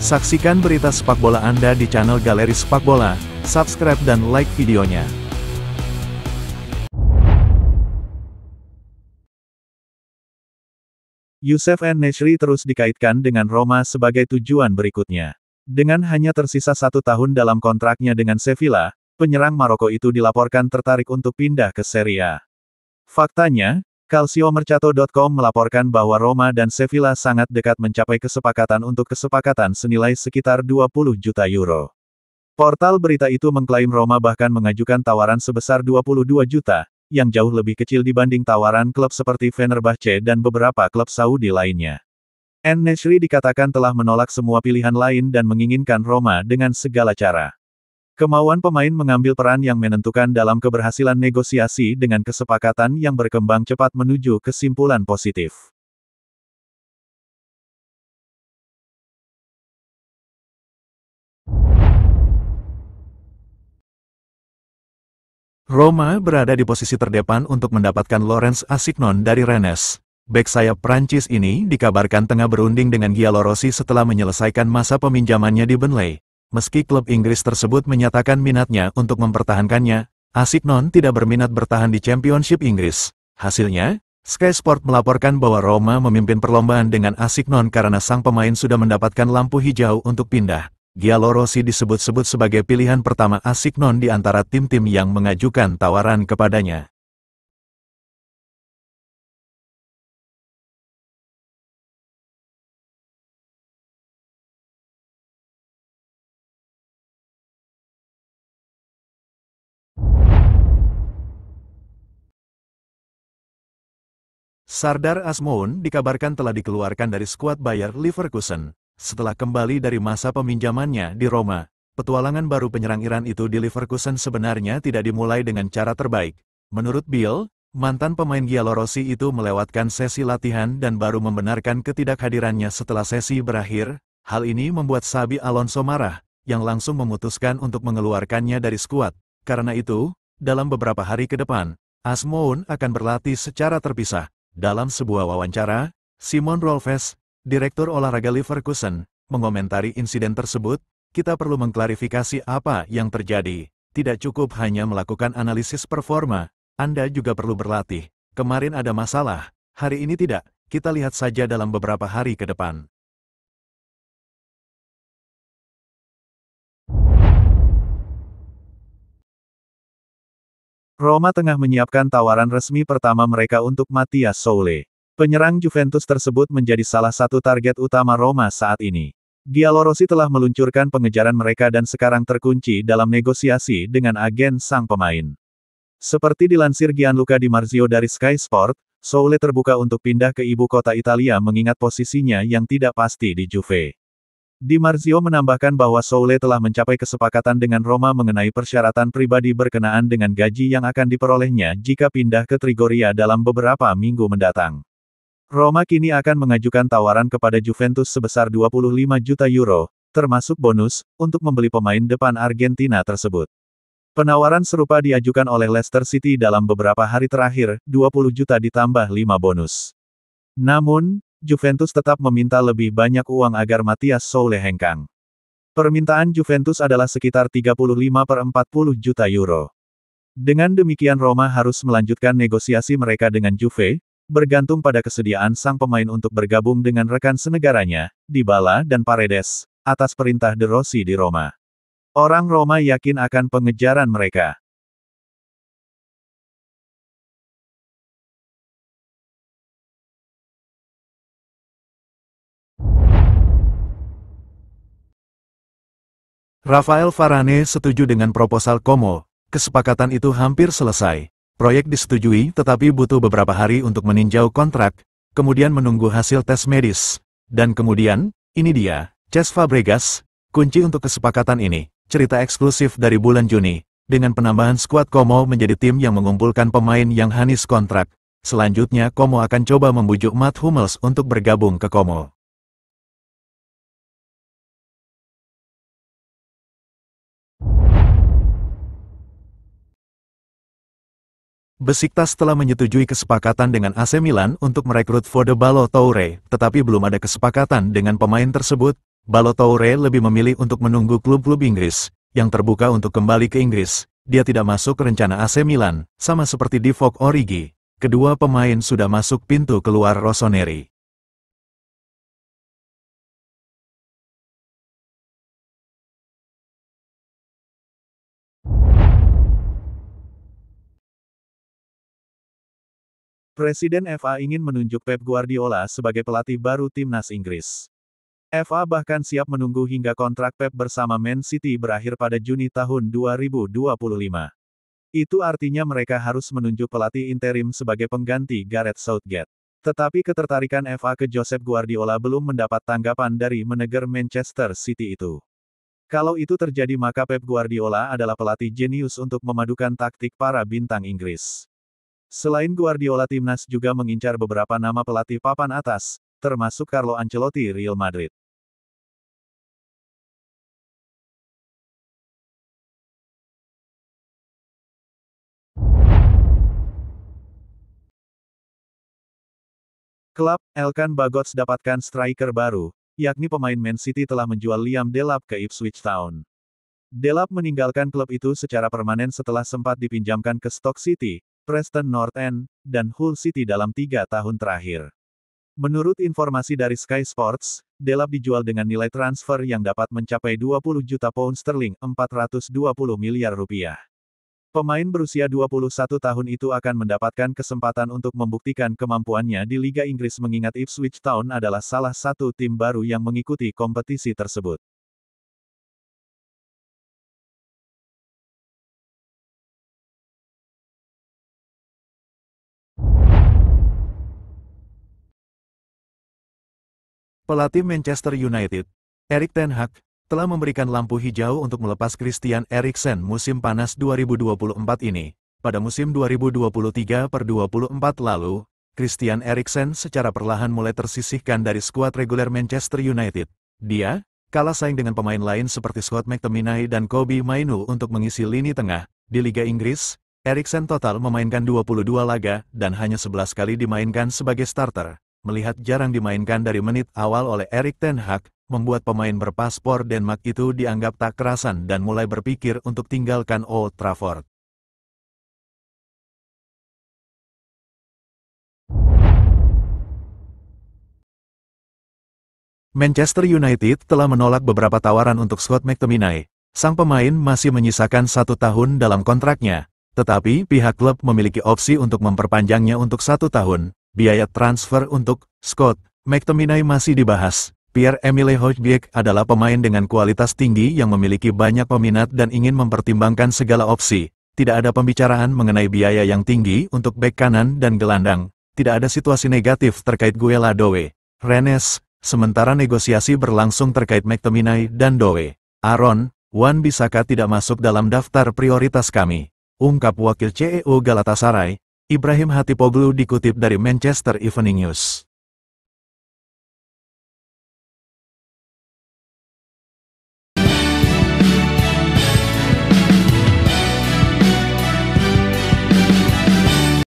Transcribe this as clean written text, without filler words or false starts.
Saksikan berita sepak bola Anda di channel Galeri Sepak Bola, subscribe dan like videonya. Youssef En-Nesyri terus dikaitkan dengan Roma sebagai tujuan berikutnya. Dengan hanya tersisa 1 tahun dalam kontraknya dengan Sevilla, penyerang Maroko itu dilaporkan tertarik untuk pindah ke Serie A. Faktanya, Calciomercato.com melaporkan bahwa Roma dan Sevilla sangat dekat mencapai kesepakatan untuk kesepakatan senilai sekitar 20 juta euro. Portal berita itu mengklaim Roma bahkan mengajukan tawaran sebesar 22 juta, yang jauh lebih kecil dibanding tawaran klub seperti Fenerbahce dan beberapa klub Saudi lainnya. En-Nesyri dikatakan telah menolak semua pilihan lain dan menginginkan Roma dengan segala cara. Kemauan pemain mengambil peran yang menentukan dalam keberhasilan negosiasi dengan kesepakatan yang berkembang cepat menuju kesimpulan positif. Roma berada di posisi terdepan untuk mendapatkan Laurent Asignon dari Rennes. Bek sayap Prancis ini dikabarkan tengah berunding dengan Giallorossi setelah menyelesaikan masa peminjamannya di Burnley. Meski klub Inggris tersebut menyatakan minatnya untuk mempertahankannya, Asignon tidak berminat bertahan di Championship Inggris. Hasilnya, Sky Sport melaporkan bahwa Roma memimpin perlombaan dengan Asignon karena sang pemain sudah mendapatkan lampu hijau untuk pindah. Giallorossi disebut-sebut sebagai pilihan pertama Asignon di antara tim-tim yang mengajukan tawaran kepadanya. Sardar Azmoun dikabarkan telah dikeluarkan dari skuad Bayer Leverkusen. Setelah kembali dari masa peminjamannya di Roma, petualangan baru penyerang Iran itu di Leverkusen sebenarnya tidak dimulai dengan cara terbaik. Menurut Bill, mantan pemain Giallorossi itu melewatkan sesi latihan dan baru membenarkan ketidakhadirannya setelah sesi berakhir. Hal ini membuat Xabi Alonso marah, yang langsung memutuskan untuk mengeluarkannya dari skuad. Karena itu, dalam beberapa hari ke depan, Azmoun akan berlatih secara terpisah. Dalam sebuah wawancara, Simon Rolfes, Direktur Olahraga Leverkusen, mengomentari insiden tersebut, "Kita perlu mengklarifikasi apa yang terjadi. Tidak cukup hanya melakukan analisis performa, Anda juga perlu berlatih. Kemarin ada masalah, hari ini tidak, kita lihat saja dalam beberapa hari ke depan." Roma tengah menyiapkan tawaran resmi pertama mereka untuk Mathias Soulé. Penyerang Juventus tersebut menjadi salah satu target utama Roma saat ini. Giallorossi telah meluncurkan pengejaran mereka dan sekarang terkunci dalam negosiasi dengan agen sang pemain. Seperti dilansir Gianluca Di Marzio dari Sky Sport, Soulé terbuka untuk pindah ke ibu kota Italia mengingat posisinya yang tidak pasti di Juve. Di Marzio menambahkan bahwa Soulé telah mencapai kesepakatan dengan Roma mengenai persyaratan pribadi berkenaan dengan gaji yang akan diperolehnya jika pindah ke Trigoria dalam beberapa minggu mendatang. Roma kini akan mengajukan tawaran kepada Juventus sebesar 25 juta euro, termasuk bonus, untuk membeli pemain depan Argentina tersebut. Penawaran serupa diajukan oleh Leicester City dalam beberapa hari terakhir, 20 juta ditambah 5 bonus. Namun, Juventus tetap meminta lebih banyak uang agar Mathias Soulé hengkang. Permintaan Juventus adalah sekitar 35/40 juta euro. Dengan demikian Roma harus melanjutkan negosiasi mereka dengan Juve, bergantung pada kesediaan sang pemain untuk bergabung dengan rekan senegaranya, Dybala dan Paredes, atas perintah De Rossi di Roma. Orang Roma yakin akan pengejaran mereka. Rafael Varane setuju dengan proposal Como. Kesepakatan itu hampir selesai. Proyek disetujui tetapi butuh beberapa hari untuk meninjau kontrak, kemudian menunggu hasil tes medis. Dan kemudian, ini dia, Cesc Fabregas, kunci untuk kesepakatan ini. Cerita eksklusif dari bulan Juni. Dengan penambahan skuad Como menjadi tim yang mengumpulkan pemain yang habis kontrak. Selanjutnya Como akan coba membujuk Mats Hummels untuk bergabung ke Como. Besiktas telah menyetujui kesepakatan dengan AC Milan untuk merekrut Fode Ballo-Touré, tetapi belum ada kesepakatan dengan pemain tersebut. Ballo-Toure lebih memilih untuk menunggu klub-klub Inggris yang terbuka untuk kembali ke Inggris. Dia tidak masuk rencana AC Milan, sama seperti Divock Origi. Kedua pemain sudah masuk pintu keluar Rossoneri. Presiden FA ingin menunjuk Pep Guardiola sebagai pelatih baru timnas Inggris. FA bahkan siap menunggu hingga kontrak Pep bersama Man City berakhir pada Juni tahun 2025. Itu artinya mereka harus menunjuk pelatih interim sebagai pengganti Gareth Southgate. Tetapi ketertarikan FA ke Josep Guardiola belum mendapat tanggapan dari manajer Manchester City itu. Kalau itu terjadi maka Pep Guardiola adalah pelatih jenius untuk memadukan taktik para bintang Inggris. Selain Guardiola, timnas juga mengincar beberapa nama pelatih papan atas, termasuk Carlo Ancelotti Real Madrid. Klub Elkan Bagots dapatkan striker baru, yakni pemain Man City telah menjual Liam Delap ke Ipswich Town. Delap meninggalkan klub itu secara permanen setelah sempat dipinjamkan ke Stoke City, Preston North End, dan Hull City dalam 3 tahun terakhir. Menurut informasi dari Sky Sports, Delap dijual dengan nilai transfer yang dapat mencapai 20 juta pound sterling, 420 miliar rupiah. Pemain berusia 21 tahun itu akan mendapatkan kesempatan untuk membuktikan kemampuannya di Liga Inggris mengingat Ipswich Town adalah salah satu tim baru yang mengikuti kompetisi tersebut. Pelatih Manchester United, Erik ten Hag, telah memberikan lampu hijau untuk melepas Christian Eriksen musim panas 2024 ini. Pada musim 2023/24 lalu, Christian Eriksen secara perlahan mulai tersisihkan dari skuad reguler Manchester United. Dia kalah saing dengan pemain lain seperti Scott McTominay dan Kobbie Mainoo untuk mengisi lini tengah. Di Liga Inggris, Eriksen total memainkan 22 laga dan hanya 11 kali dimainkan sebagai starter. Melihat jarang dimainkan dari menit awal oleh Erik ten Hag, membuat pemain berpaspor Denmark itu dianggap tak kerasan dan mulai berpikir untuk tinggalkan Old Trafford. Manchester United telah menolak beberapa tawaran untuk Scott McTominay. Sang pemain masih menyisakan 1 tahun dalam kontraknya, tetapi pihak klub memiliki opsi untuk memperpanjangnya untuk 1 tahun. Biaya transfer untuk Scott McTominay masih dibahas. Pierre-Emile Højbjerg adalah pemain dengan kualitas tinggi yang memiliki banyak peminat dan ingin mempertimbangkan segala opsi. Tidak ada pembicaraan mengenai biaya yang tinggi untuk bek kanan dan gelandang. Tidak ada situasi negatif terkait Guela Doe. Rennes, sementara negosiasi berlangsung terkait McTominay dan Doe. Aaron Wan-Bissaka tidak masuk dalam daftar prioritas kami, ungkap wakil CEO Galatasaray, Ibrahim Hatipoglu dikutip dari Manchester Evening News.